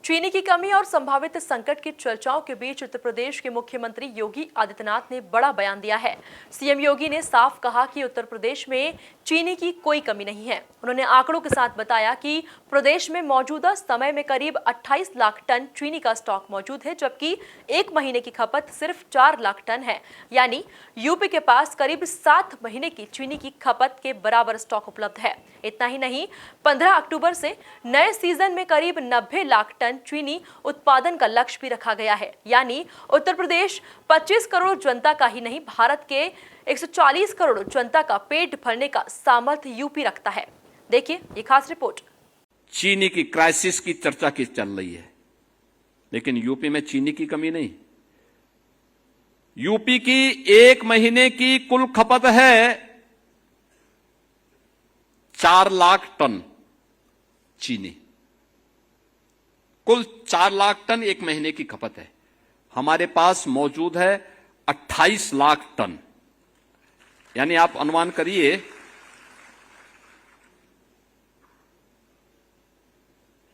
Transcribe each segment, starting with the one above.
चीनी की कमी और संभावित संकट की चर्चाओं के बीच उत्तर प्रदेश के मुख्यमंत्री योगी आदित्यनाथ ने बड़ा बयान दिया है। सीएम योगी ने साफ कहा कि उत्तर प्रदेश में चीनी की कोई कमी नहीं है। उन्होंने आंकड़ों के साथ बताया कि प्रदेश में मौजूदा समय में करीब 28 लाख टन चीनी का स्टॉक मौजूद है, जबकि एक महीने की खपत सिर्फ 4 लाख टन है। यानी यूपी के पास करीब 7 महीने की चीनी की खपत के बराबर स्टॉक उपलब्ध है। इतना ही नहीं, 15 अक्टूबर से नए सीजन में करीब 90 लाख टन चीनी उत्पादन का लक्ष्य भी रखा गया है। यानी उत्तर प्रदेश 25 करोड़ जनता का ही नहीं, भारत के 140 करोड़ जनता का पेट भरने का सामर्थ्य यूपी रखता है। देखिए ये खास रिपोर्ट। चीनी की क्राइसिस की चर्चा की चल रही है, लेकिन यूपी में चीनी की कमी नहीं। यूपी की एक महीने की कुल खपत है 4 लाख टन चीनी। कुल 4 लाख टन एक महीने की खपत है। हमारे पास मौजूद है 28 लाख टन। यानी आप अनुमान करिए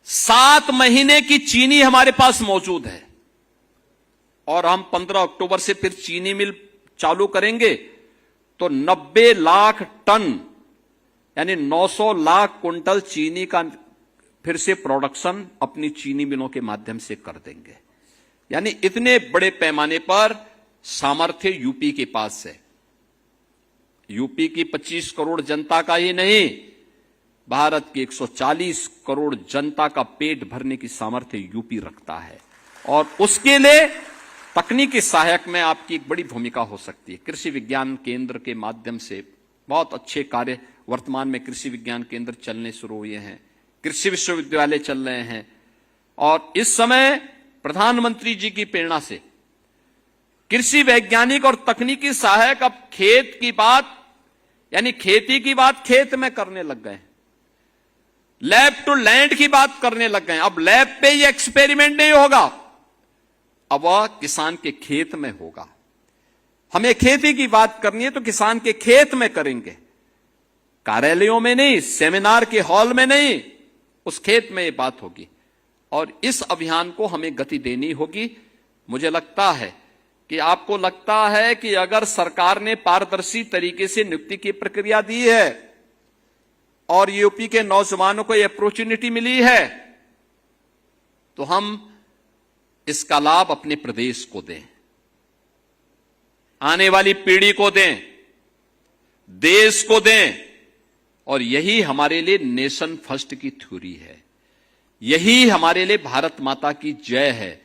7 महीने की चीनी हमारे पास मौजूद है। और हम 15 अक्टूबर से फिर चीनी मिल चालू करेंगे तो 90 लाख टन यानी 900 लाख कुंटल चीनी का फिर से प्रोडक्शन अपनी चीनी मिलों के माध्यम से कर देंगे। यानी इतने बड़े पैमाने पर सामर्थ्य यूपी के पास है। यूपी की 25 करोड़ जनता का ही नहीं, भारत की 140 करोड़ जनता का पेट भरने की सामर्थ्य यूपी रखता है। और उसके लिए तकनीकी सहायक में आपकी एक बड़ी भूमिका हो सकती है। कृषि विज्ञान केंद्र के माध्यम से बहुत अच्छे कार्य वर्तमान में कृषि विज्ञान केंद्र चलने शुरू हुए हैं, कृषि विश्वविद्यालय चल रहे हैं। और इस समय प्रधानमंत्री जी की प्रेरणा से कृषि वैज्ञानिक और तकनीकी सहायक अब खेत की बात यानी खेती की बात खेत में करने लग गए। लैब टू लैंड की बात करने लग गए। अब लैब पे ये एक्सपेरिमेंट नहीं होगा, अब वह किसान के खेत में होगा। हमें खेती की बात करनी है तो किसान के खेत में करेंगे, कार्यालयों में नहीं, सेमिनार के हॉल में नहीं, उस खेत में ये बात होगी। और इस अभियान को हमें गति देनी होगी। मुझे लगता है कि आपको लगता है कि अगर सरकार ने पारदर्शी तरीके से नियुक्ति की प्रक्रिया दी है और यूपी के नौजवानों को यह अपॉर्चुनिटी मिली है, तो हम इसका लाभ अपने प्रदेश को दें, आने वाली पीढ़ी को दें, देश को दें। और यही हमारे लिए नेशन फर्स्ट की थ्योरी है, यही हमारे लिए भारत माता की जय है।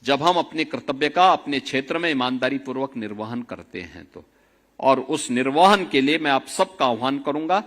जब हम अपने कर्तव्य का अपने क्षेत्र में ईमानदारी पूर्वक निर्वहन करते हैं तो, और उस निर्वहन के लिए मैं आप सबका आह्वान करूंगा